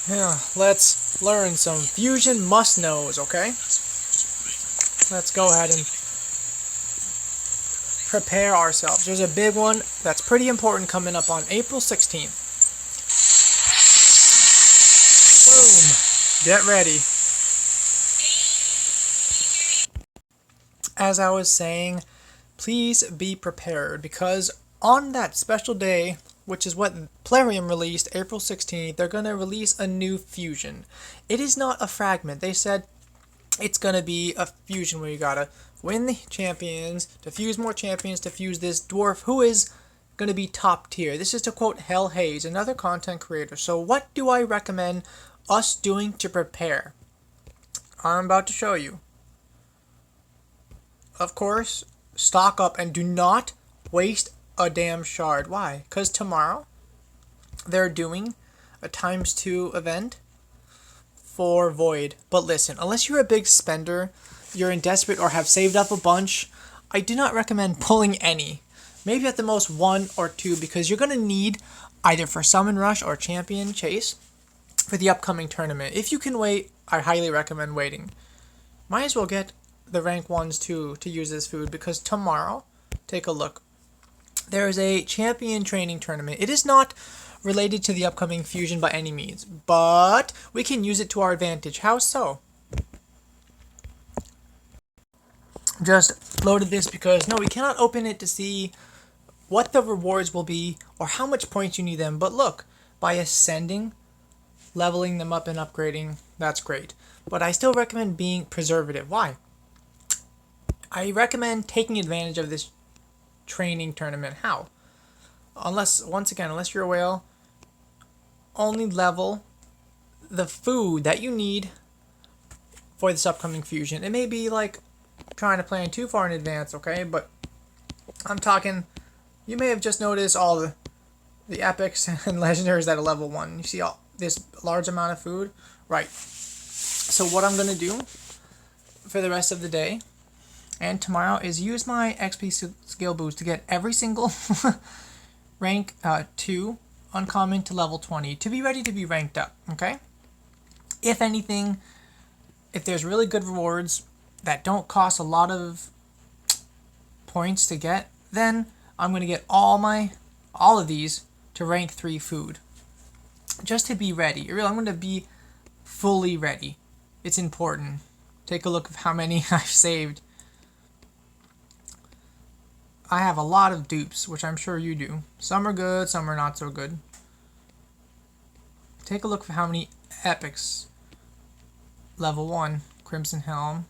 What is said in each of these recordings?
Yeah, let's learn some fusion must-knows, okay? Let's go ahead and prepare ourselves. There's a big one that's pretty important coming up on April 16th. Boom! Get ready. As I was saying, please be prepared because on that special day, which is what Plarium released April 16th, they're going to release a new fusion. It is not a fragment. They said it's going to be a fusion where you gotta win the champions, to fuse more champions, to fuse this dwarf who is going to be top tier. This is to quote Hell Hayes, another content creator. So what do I recommend us doing to prepare? I'm about to show you. Of course, stock up and do not waste a damn shard. Why? Because tomorrow they're doing a ×2 event for Void. But listen, unless you're a big spender, you're in desperate or have saved up a bunch, I do not recommend pulling any. Maybe at the most 1 or 2 because you're going to need either for Summon Rush or Champion Chase for the upcoming tournament. If you can wait, I highly recommend waiting. Might as well get the rank 1s too to use this food because tomorrow, take a look. There is a champion training tournament. It is not related to the upcoming fusion by any means, but we can use it to our advantage. How so? Just loaded this because no, we cannot open it to see what the rewards will be or how much points you need them. But look, by ascending, leveling them up and upgrading, that's great. But I still recommend being preservative. Why? I recommend taking advantage of this training tournament. How? Once again, unless you're a whale, only level the food that you need for this upcoming fusion. It may be like trying to plan too far in advance, okay? But I'm talking, you may have just noticed all the epics and legendaries at a level 1. You see all this large amount of food? Right. So what I'm going to do for the rest of the day and tomorrow is use my XP skill boost to get every single rank 2 uncommon to level 20 to be ready to be ranked up, okay? If anything, if there's really good rewards that don't cost a lot of points to get, then I'm going to get all of these to rank 3 food. Just to be ready. I'm going to be fully ready. It's important. Take a look at how many I've saved. I have a lot of dupes, which I'm sure you do. Some are good, some are not so good. Take a look for how many epics. Level 1, Crimson Helm.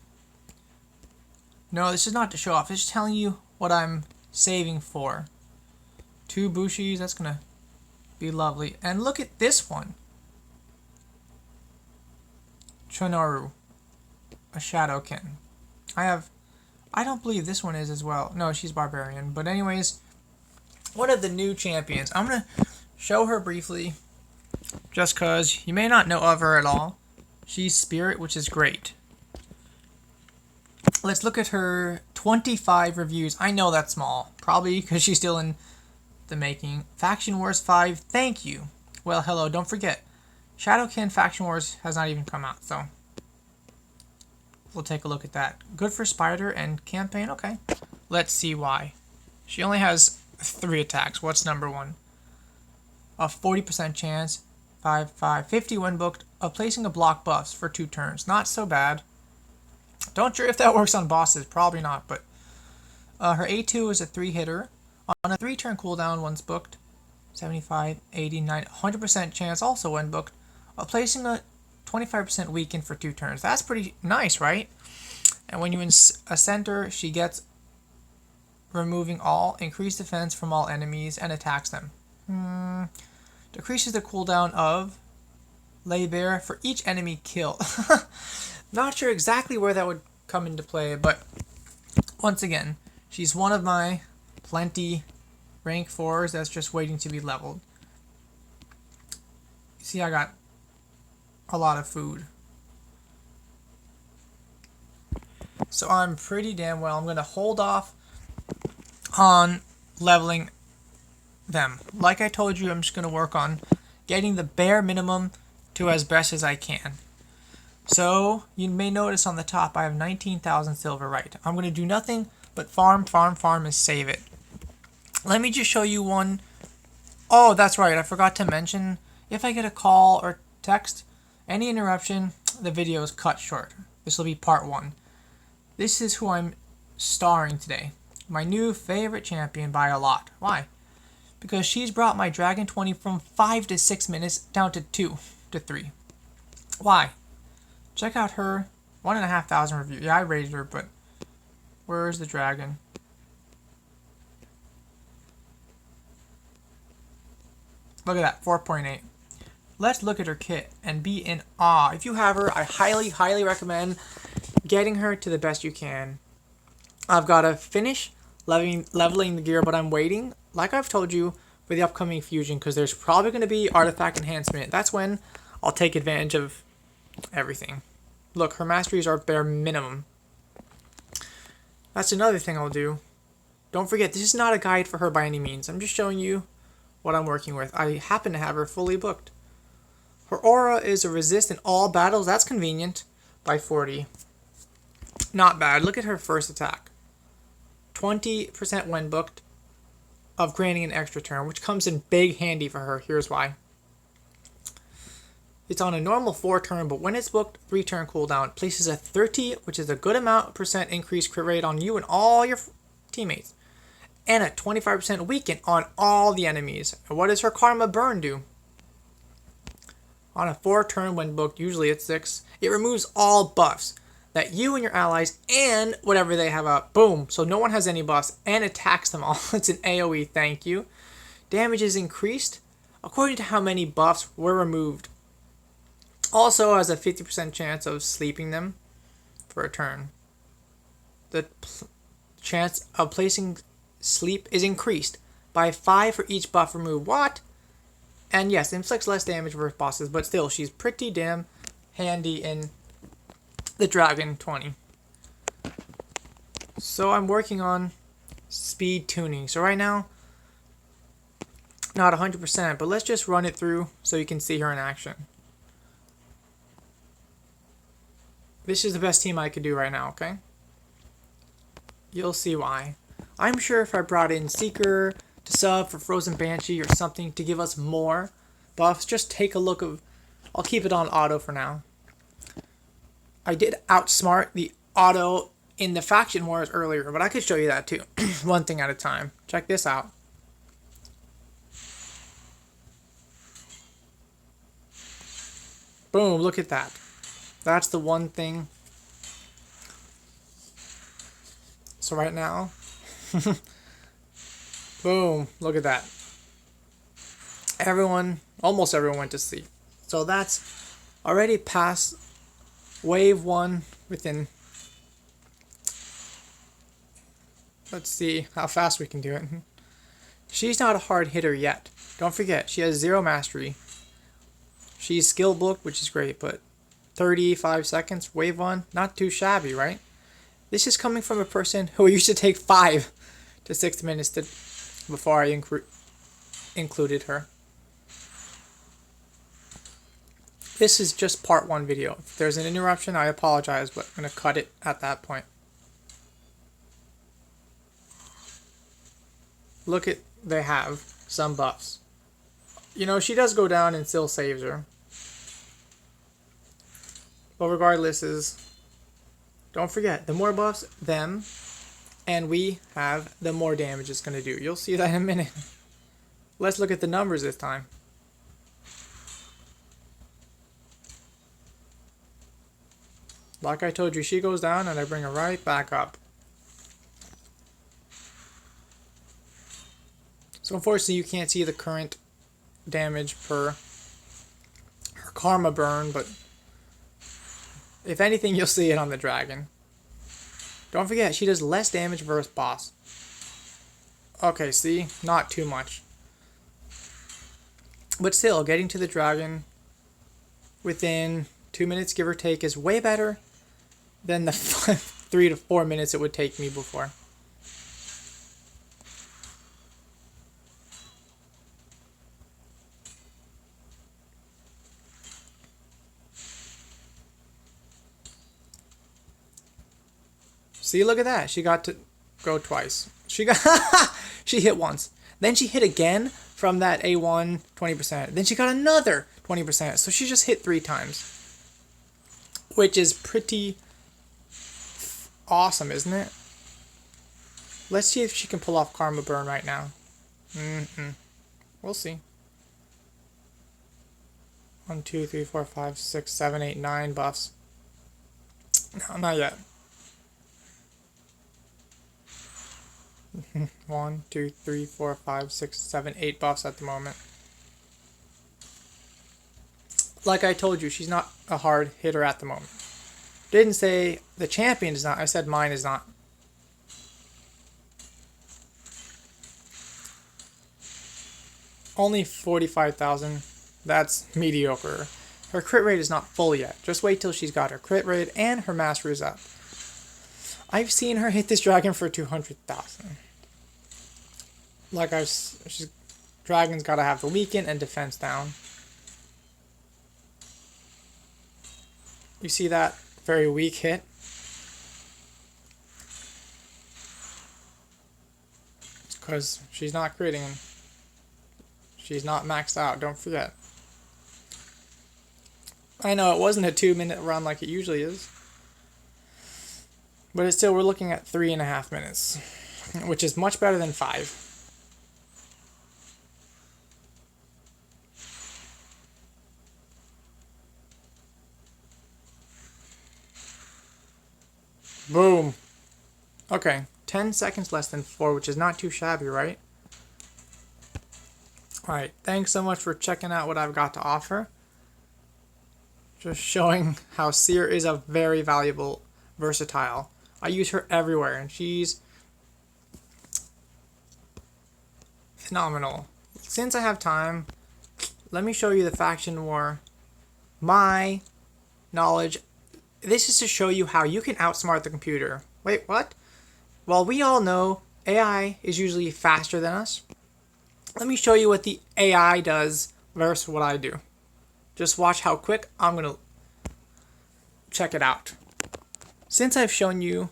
No, this is not to show off. It's just telling you what I'm saving for. 2 Bushis, that's going to be lovely. And look at this one. Chonoru, a Shadowkin. I don't believe this one is as well. No, she's Barbarian. But anyways, one of the new champions. I'm going to show her briefly, just because you may not know of her at all. She's Spirit, which is great. Let's look at her 25 reviews. I know that's small. Probably because she's still in the making. Faction Wars 5, thank you. Well, hello, don't forget. Shadowkin Faction Wars has not even come out, so we'll take a look at that. Good for Spider and Campaign, okay. Let's see why. She only has 3 attacks. What's number 1? A 40% chance, 50 when booked, of placing a block buffs for 2 turns. Not so bad. Don't sure if that works on bosses. Probably not, but her A2 is a 3-hitter. On a 3-turn cooldown once booked, 75, 89, 100% chance also when booked, of placing a 25% weaken for 2 turns. That's pretty nice, right? And when you ascend her, she gets removing all increased defense from all enemies and attacks them. Decreases the cooldown of Lay Bare for each enemy kill. Not sure exactly where that would come into play, but once again, she's one of my plenty rank 4s that's just waiting to be leveled. You see, I got a lot of food. So I'm pretty damn well. I'm going to hold off on leveling them. Like I told you, I'm just going to work on getting the bare minimum to as best as I can. So you may notice on the top I have 19,000 silver right. I'm going to do nothing but farm, farm, farm, and save it. Let me just show you one. Oh, that's right. I forgot to mention, if I get a call or text, any interruption, the video is cut short. This will be part 1. This is who I'm starring today. My new favorite champion by a lot. Why? Because she's brought my Dragon 20 from 5 to 6 minutes down to 2 to 3. Why? Check out her 1,500 review. Yeah, I rated her, but where's the dragon? Look at that, 4.8. Let's look at her kit and be in awe. If you have her, I highly, highly recommend getting her to the best you can. I've got to finish leveling the gear, but I'm waiting, like I've told you, for the upcoming fusion, because there's probably going to be artifact enhancement. That's when I'll take advantage of everything. Look, her masteries are bare minimum. That's another thing I'll do. Don't forget, this is not a guide for her by any means. I'm just showing you what I'm working with. I happen to have her fully booked. Her aura is a resist in all battles. That's convenient. By 40. Not bad. Look at her first attack. 20% when booked of granting an extra turn, which comes in big handy for her. Here's why. It's on a normal 4 turn, but when it's booked, 3 turn cooldown. It places a 30, which is a good amount % increase crit rate on you and all your teammates. And a 25% weaken on all the enemies. And what does her Karma Burn do? On a 4 turn when booked, usually it's 6, it removes all buffs that you and your allies and whatever they have up. Boom. So no one has any buffs and attacks them all. It's an AoE, thank you. Damage is increased according to how many buffs were removed. Also has a 50% chance of sleeping them for a turn. The chance of placing sleep is increased by 5 for each buff removed. What? And yes, inflicts less damage versus bosses, but still, she's pretty damn handy in the Dragon 20. So I'm working on speed tuning. So right now, not 100%, but let's just run it through so you can see her in action. This is the best team I could do right now, okay? You'll see why. I'm sure if I brought in Seeker to sub for Frozen Banshee or something to give us more buffs, just take a look of... I'll keep it on auto for now. I did outsmart the auto in the faction wars earlier, but I could show you that too. One thing at a time. Check this out. Boom, look at that. That's the one thing. So right now, boom, look at that. Almost everyone went to sleep. So that's already past wave 1 within. Let's see how fast we can do it. She's not a hard hitter yet. Don't forget, she has 0 mastery. She's skill booked, which is great, but 35 seconds, wave 1, not too shabby, right? This is coming from a person who used to take 5 to 6 minutes before I included her. This is just part 1 video. If there's an interruption, I apologize, but I'm going to cut it at that point. Look at, they have some buffs. You know, she does go down and still saves her. But regardless don't forget, the more buffs them and we have, the more damage it's going to do. You'll see that in a minute. Let's look at the numbers this time. Like I told you, she goes down and I bring her right back up. So unfortunately you can't see the current damage per her Karma Burn, but if anything, you'll see it on the dragon. Don't forget, she does less damage versus boss. Okay, see? Not too much. But still, getting to the dragon within 2 minutes, give or take, is way better than the 3 to 4 minutes it would take me before. See, look at that. She got to go twice. She got she hit once. Then she hit again from that A1 20%. Then she got another 20%. So she just hit 3 times. Which is pretty awesome, isn't it? Let's see if she can pull off Karma Burn right now. We'll see. 1, 2, 3, 4, 5, 6, 7, 8, 9 buffs. No, not yet. 1, 2, 3, 4, 5, 6, 7, 8 buffs at the moment. Like I told you, she's not a hard hitter at the moment. Didn't say the champion is not. I said mine is not. Only 45,000. That's mediocre. Her crit rate is not full yet. Just wait till she's got her crit rate and her mastery's up. I've seen her hit this dragon for 200,000. Like dragon's gotta have the weaken and defense down. You see that very weak hit? It's because she's not critting. She's not maxed out, don't forget. I know it wasn't a 2-minute run like it usually is. But it's still, we're looking at 3.5 minutes. Which is much better than 5. Boom. Okay, 10 seconds less than 4, which is not too shabby, right? Alright, thanks so much for checking out what I've got to offer. Just showing how Seer is a very valuable, versatile. I use her everywhere, and she's phenomenal. Since I have time, let me show you the faction war. My knowledge. This is to show you how you can outsmart the computer. Wait, what? Well, we all know AI is usually faster than us. Let me show you what the AI does versus what I do. Just watch how quick I'm going to check it out. Since I've shown you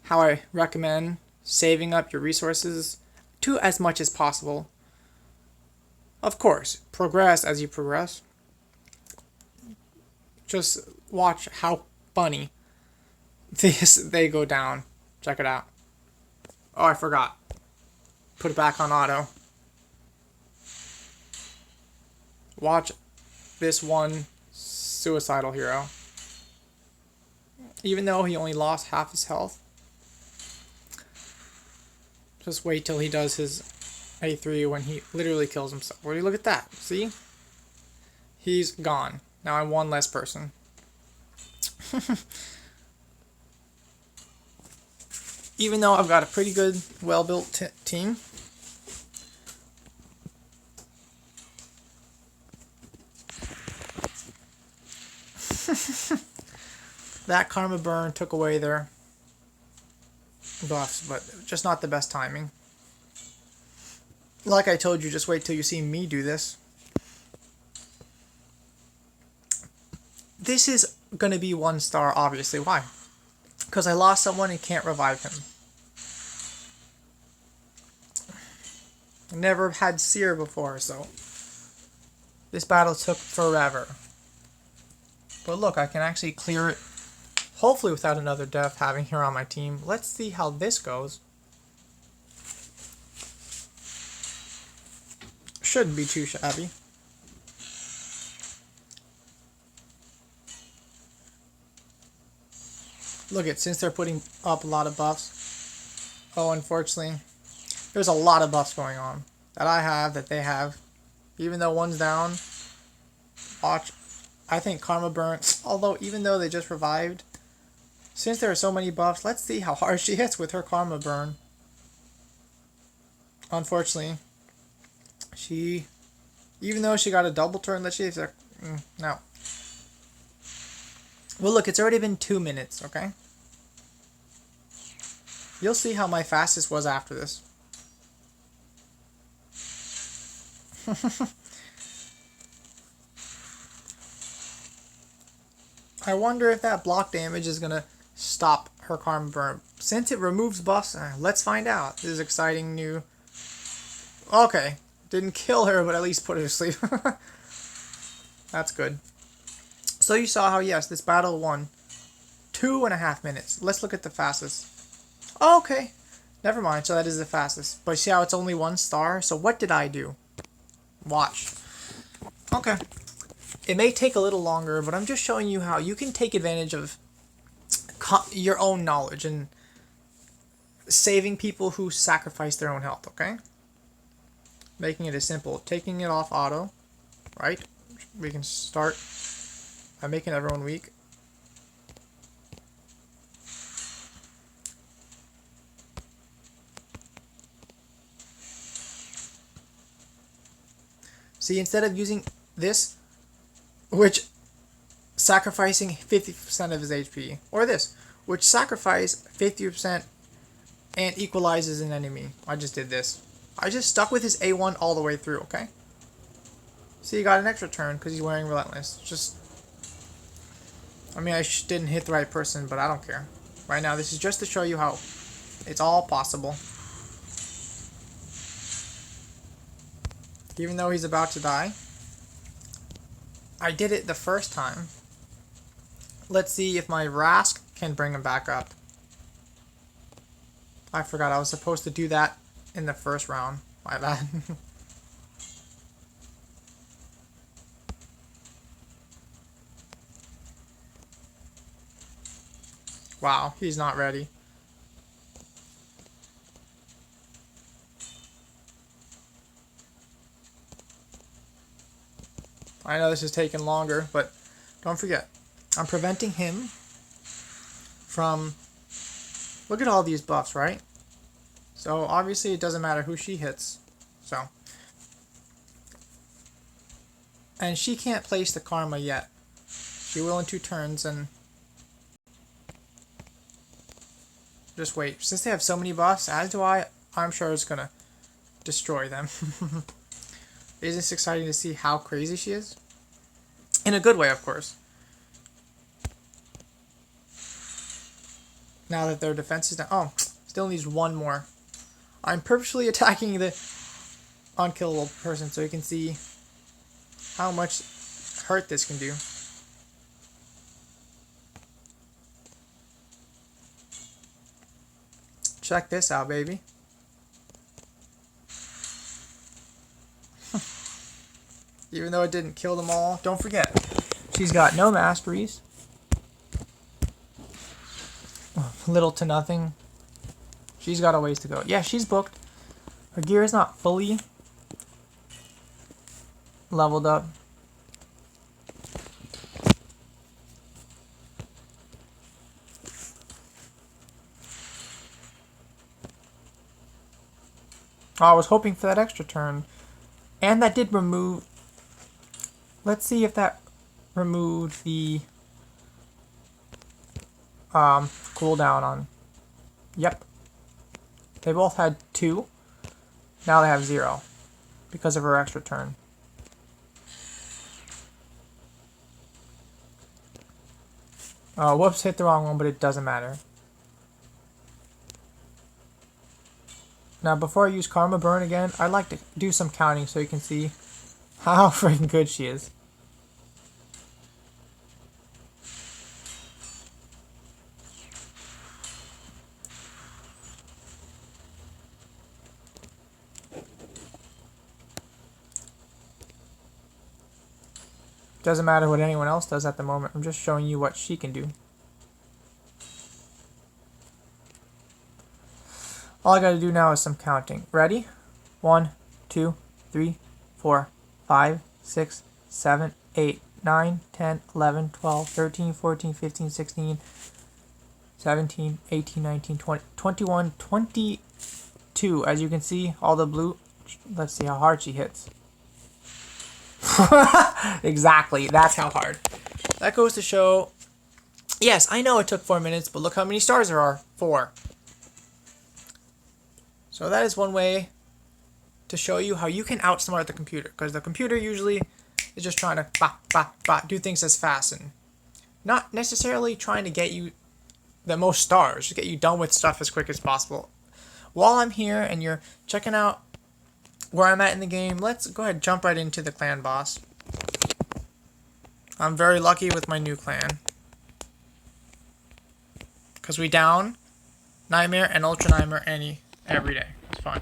how I recommend saving up your resources to as much as possible, of course, progress as you progress. Just watch how funny they go down. Check it out. Oh, I forgot. Put it back on auto. Watch this one suicidal hero. Even though he only lost half his health. Just wait till he does his A3 when he literally kills himself. Well, look at that. See? He's gone. Now I'm one less person. Even though I've got a pretty good, well-built team. That Karma Burn took away their buffs, but just not the best timing. Like I told you, just wait till you see me do this. This is going to be 1 star, obviously. Why? Because I lost someone and can't revive him. I never had Seer before, so this battle took forever. But look, I can actually clear it, hopefully without another death having her on my team. Let's see how this goes. Shouldn't be too shabby. Look at, since they're putting up a lot of buffs. Oh, unfortunately, there's a lot of buffs going on that I have, that they have. Even though one's down, watch. I think Karma Burn, although even though they just revived, since there are so many buffs, let's see how hard she hits with her Karma Burn. Unfortunately, even though she got a double turn, let's see if they're, no. Well, look, it's already been 2 minutes, okay? You'll see how my fastest was after this. I wonder if that block damage is going to stop her Karma Burn. since it removes buffs, let's find out. This is exciting new... Okay. Didn't kill her, but at least put her to sleep. That's good. So you saw how, yes, this battle won 2.5 minutes. Let's look at the fastest. Oh, okay. Never mind. So that is the fastest. But see how it's only 1 star? So what did I do? Watch. Okay. It may take a little longer, but I'm just showing you how you can take advantage of your own knowledge and saving people who sacrifice their own health, okay? Making it as simple. Taking it off auto, right? We can start by making everyone weak. See, instead of using this, which sacrificing 50% of his HP, or this, which sacrifice 50% and equalizes an enemy. I just did this. I just stuck with his A1 all the way through, okay? See, he got an extra turn because he's wearing Relentless. Just, I mean, I didn't hit the right person, but I don't care. Right now, this is just to show you how it's all possible. Even though he's about to die, I did it the first time. Let's see if my Rask can bring him back up. I forgot I was supposed to do that in the first round. My bad. Wow, he's not ready. I know this is taking longer, but don't forget, I'm preventing him from... Look at all these buffs, right? So obviously it doesn't matter who she hits. So. And she can't place the Karma yet. She will in 2 turns, and... Just wait. Since they have so many buffs, as do I, I'm sure it's gonna destroy them. Isn't this exciting to see how crazy she is? In a good way, of course. Now that their defense is down. Oh, still needs 1 more. I'm purposely attacking the unkillable person so you can see how much hurt this can do. Check this out, baby. Even though it didn't kill them all, don't forget, she's got no masteries. Little to nothing. She's got a ways to go. Yeah, she's booked. Her gear is not fully leveled up. I was hoping for that extra turn. And that did remove... Let's see if that removed the cooldown on... Yep. They both had 2. Now they have 0. Because of her extra turn. Whoops, hit the wrong one, but it doesn't matter. Now, before I use Karma Burn again, I'd like to do some counting so you can see how freaking good she is. Doesn't matter what anyone else does at the moment. I'm just showing you what she can do. All I gotta do now is some counting. Ready? 1, 2, 3, 4, 5, 6, 7, 8, 9, 10, 11, 12, 13, 14, 15, 16, 17, 18, 19, 20, 21, 22. As you can see, all the blue. Let's see how hard she hits. Exactly, that's how hard. That goes to show, yes, I know it took 4 minutes, but look how many stars there are. 4. So that is one way to show you how you can outsmart the computer, because the computer usually is just trying to do things as fast and not necessarily trying to get you the most stars. Just get you done with stuff as quick as possible. While I'm here and you're checking out where I'm at in the game, let's go ahead and jump right into the clan boss. I'm very lucky with my new clan, because we down Nightmare and Ultra Nightmare every day. It's fun.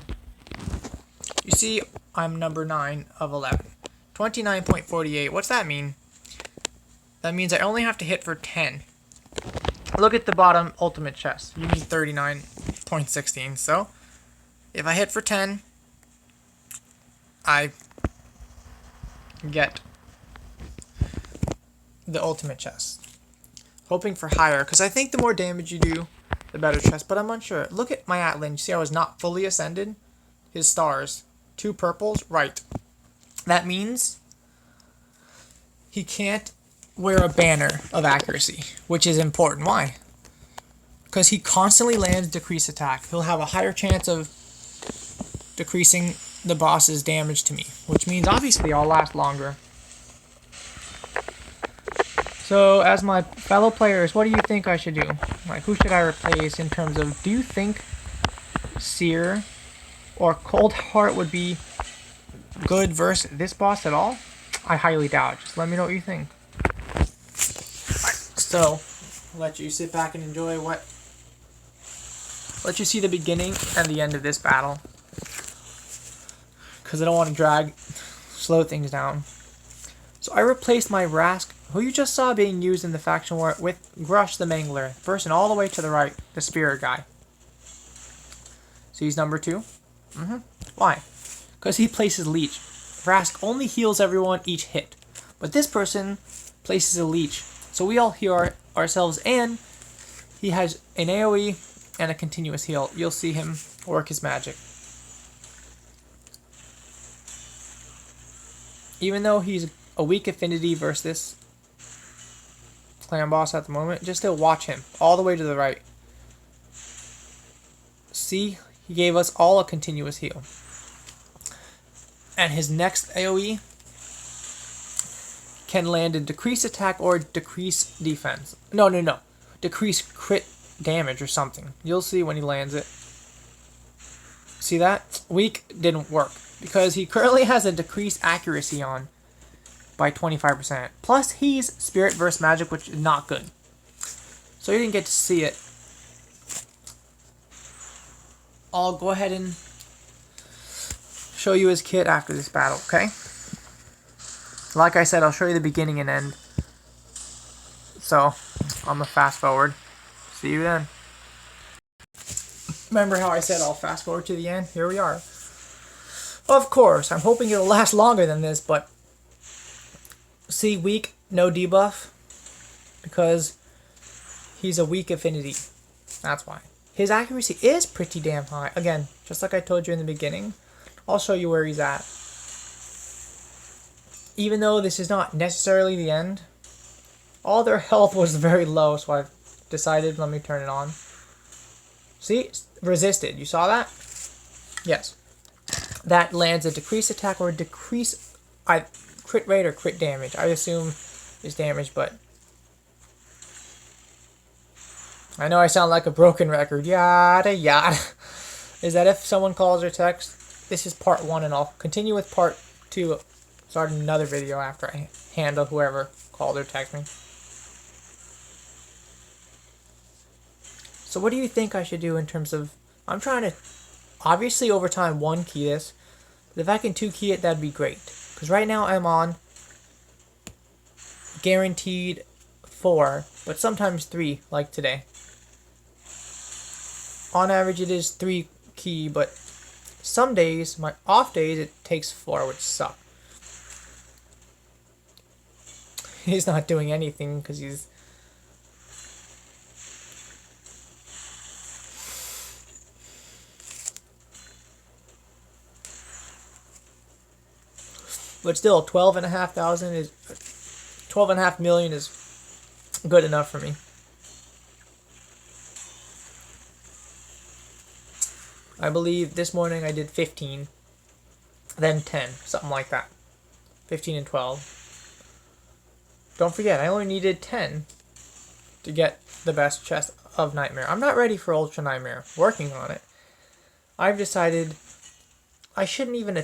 You see, I'm number 9 of 11. 29.48. What's that mean? That means I only have to hit for 10. Look at the bottom ultimate chest. You need 39.16. So, if I hit for 10, I get the ultimate chest. Hoping for higher, because I think the more damage you do, the better chest, but I'm unsure. Look at my Atlan. You see I was not fully ascended? His stars. 2 purples? Right. That means he can't wear a banner of accuracy, which is important. Why? Because he constantly lands decrease attack. He'll have a higher chance of decreasing the boss's damage to me, which means obviously I'll last longer. So, as my fellow players, what do you think I should do? Like, who should I replace in terms of, do you think Seer or Cold Heart would be good versus this boss at all? I highly doubt. Just let me know what you think. So, I'll let you sit back and enjoy let you see the beginning and the end of this battle, because I don't want to slow things down. So I replaced my Rask, who you just saw being used in the faction war, with Grush the Mangler, the person all the way to the right, the Spirit guy. So he's number 2. Why? Because he places Leech. Rask only heals everyone each hit, but this person places a Leech. So we all heal ourselves, and he has an AoE and a continuous heal. You'll see him work his magic. Even though he's a weak affinity versus this clan boss at the moment, just still watch him all the way to the right. See, he gave us all a continuous heal. And his next AoE can land a decrease attack or decrease defense. No. Decrease crit damage or something. You'll see when he lands it. See that? Weak didn't work, because he currently has a decreased accuracy on by 25%. Plus, he's Spirit versus Magic, which is not good. So you didn't get to see it. I'll go ahead and show you his kit after this battle, okay? Like I said, I'll show you the beginning and end. So, I'm gonna fast forward. See you then. Remember how I said I'll fast forward to the end? Here we are. Of course, I'm hoping it'll last longer than this, but see, weak, no debuff, because he's a weak affinity. That's why. His accuracy is pretty damn high. Again, just like I told you in the beginning, I'll show you where he's at. Even though this is not necessarily the end, all their health was very low, so I've decided, let me turn it on. See? Resisted. You saw that? Yes. That lands a decrease attack or decrease crit rate or crit damage. I assume is damage, but I know I sound like a broken record. Yada yada. Is that if someone calls or texts? This is part 1, and I'll continue with part 2. Start another video after I handle whoever called or texted me. So what do you think I should do in terms of... I'm trying to, obviously over time, 1 key this. But if I can 2 key it, that'd be great. Because right now I'm on guaranteed 4, but sometimes 3, like today. On average it is 3 key, but some days, my off days, it takes 4, which sucks. He's not doing anything because he's... But still, 12,500 is... 12.5 million is good enough for me. I believe this morning I did 15, then 10, something like that. 15 and 12. Don't forget, I only needed 10 to get the best chest of Nightmare. I'm not ready for Ultra Nightmare. Working on it. I've decided I shouldn't even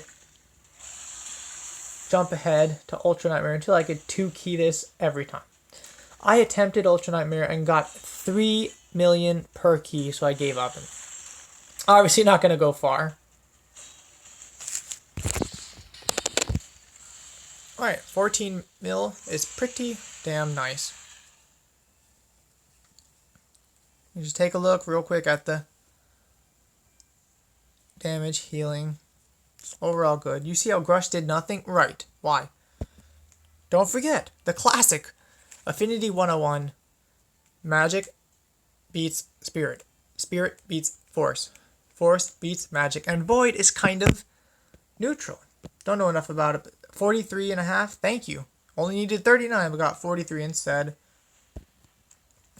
jump ahead to Ultra Nightmare until I could 2-key this every time. I attempted Ultra Nightmare and got 3 million per key, so I gave up. And obviously not going to go far. Alright, 14 mil is pretty damn nice. You just take a look real quick at the damage, healing. Overall good. You see how Grush did nothing? Right. Why? Don't forget, the classic Affinity 101. Magic beats Spirit. Spirit beats Force. Force beats Magic. And Void is kind of neutral. Don't know enough about it, but 43.5. Thank you. Only needed 39, but got 43 instead.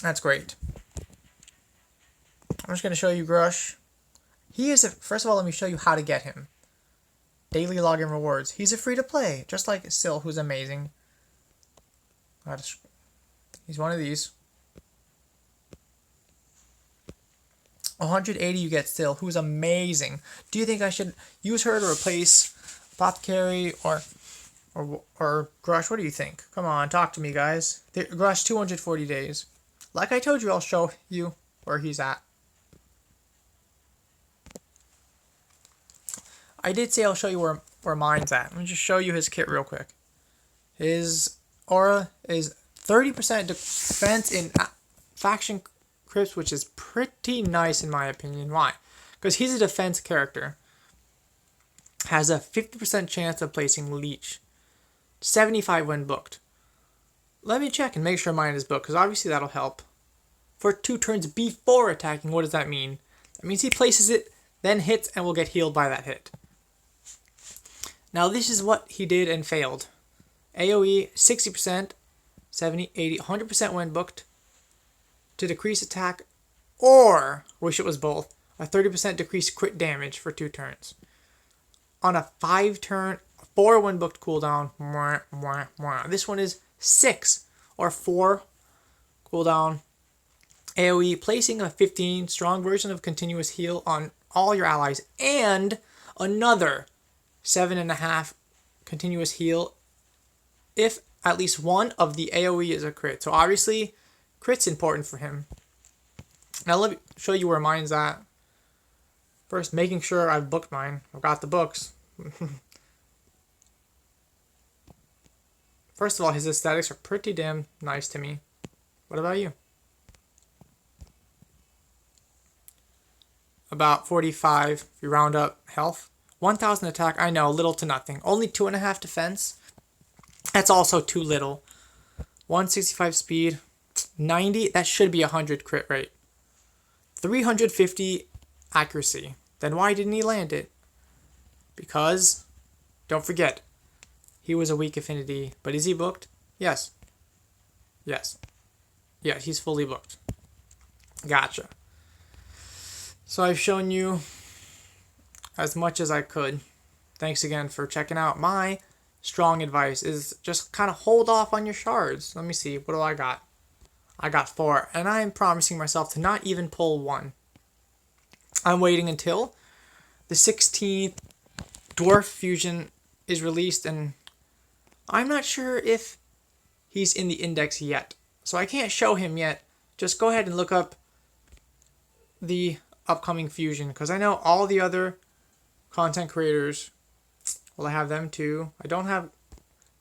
That's great. I'm just going to show you Grush. He is first of all, let me show you how to get him. Daily login rewards. He's a free-to-play, just like Syl, who's amazing. He's one of these. 180 you get Syl, who's amazing. Do you think I should use her to replace Apothecary or Grush? What do you think? Come on, talk to me, guys. Grush, 240 days. Like I told you, I'll show you where he's at. I did say I'll show you where mine's at. Let me just show you his kit real quick. His aura is 30% defense in faction crypts, which is pretty nice in my opinion. Why? Because he's a defense character. Has a 50% chance of placing Leech. 75 when booked. Let me check and make sure mine is booked, because obviously that'll help. For 2 turns before attacking, what does that mean? That means he places it, then hits, and will get healed by that hit. Now this is what he did and failed. AoE 60%, 70, 80, 100% when booked to decrease attack, or, wish it was both, a 30% decrease crit damage for 2 turns. On a 5-turn, 4 when booked cooldown, this one is 6 or 4 cooldown. AoE, placing a 15 strong version of continuous heal on all your allies, and another 7.5 continuous heal if at least one of the AoE is a crit. So obviously, crit's important for him. Now let me show you where mine's at. First, making sure I've booked mine. I've got the books. First of all, his aesthetics are pretty damn nice to me. What about you? About 45 if you round up health. 1,000 attack, I know, little to nothing. Only 2.5 defense. That's also too little. 165 speed. 90, that should be 100 crit rate. 350 accuracy. Then why didn't he land it? Because, don't forget, he was a weak affinity. But is he booked? Yes. Yes. Yeah, he's fully booked. Gotcha. So I've shown you as much as I could. Thanks again for checking out. My strong advice is just kind of hold off on your shards. Let me see. What do I got? I got 4. And I'm promising myself to not even pull 1. I'm waiting until the 16th Dwarf Fusion is released. And I'm not sure if he's in the index yet. So I can't show him yet. Just go ahead and look up the upcoming fusion, because I know all the other content creators will have them too. I do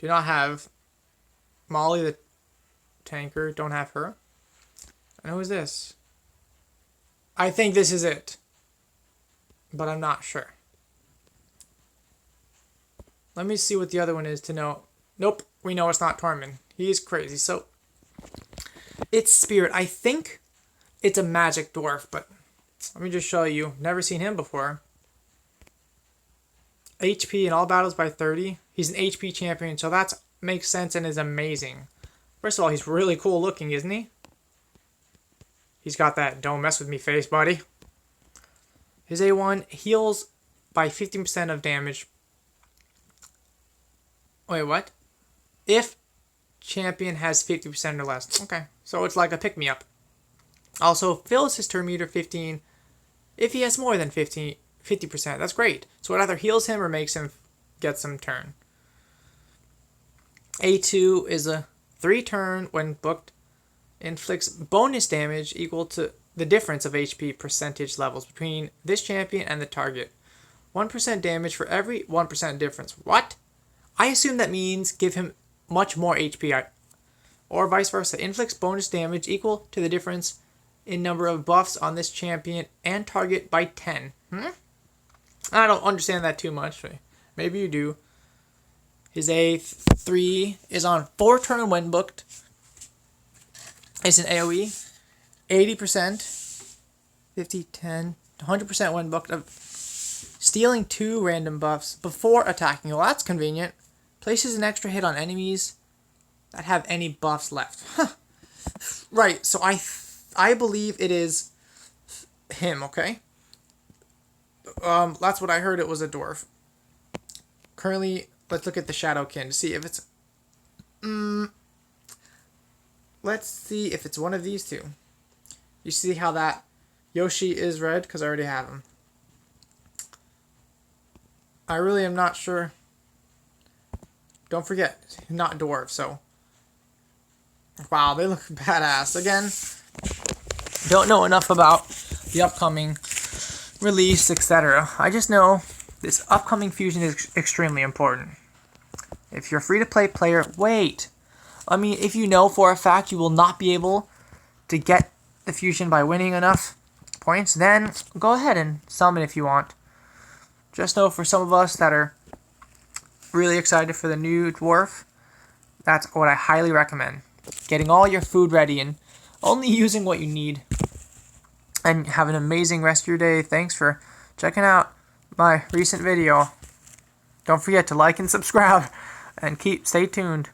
not have Molly the tanker, don't have her. And who is this? I think this is it, but I'm not sure. Let me see what the other one is to know. Nope, we know it's not Tormund. He's crazy. So it's Spirit. I think it's a magic dwarf, but let me just show you. Never seen him before. HP in all battles by 30. He's an HP champion, so that makes sense and is amazing. First of all, he's really cool looking, isn't he? He's got that don't mess with me face, buddy. His A1 heals by 15% of damage. Wait, what? If champion has 50% or less. Okay, so it's like a pick-me-up. Also fills his turn meter 15 if he has more than 50%. That's great. So it either heals him or makes him get some turn. A2 is a 3-turn when booked, inflicts bonus damage equal to the difference of HP percentage levels between this champion and the target. 1% damage for every 1% difference. What? I assume that means give him much more HP. Or vice versa. Inflicts bonus damage equal to the difference in number of buffs on this champion and target by 10. I don't understand that too much. Maybe you do. His A3 is on 4-turn when booked. It's an AoE. 80%, 50, 10, 100% when booked. Of stealing 2 random buffs before attacking. Well, that's convenient. Places an extra hit on enemies that have any buffs left. Right, so I believe it is him, okay? That's what I heard. It was a dwarf. Currently, let's look at the Shadowkin to see if it's... let's see if it's one of these two. You see how that Yoshi is red? Because I already have him. I really am not sure. Don't forget, not dwarf, so... Wow, they look badass. Again, don't know enough about the upcoming release, etc. I just know this upcoming fusion is extremely important. If you're a free-to-play player, wait. I mean, if you know for a fact you will not be able to get the fusion by winning enough points, then go ahead and summon if you want. Just know for some of us that are really excited for the new dwarf, that's what I highly recommend. Getting all your food ready and only using what you need. And have an amazing rest of your day. Thanks for checking out my recent video. Don't forget to like and subscribe and stay tuned.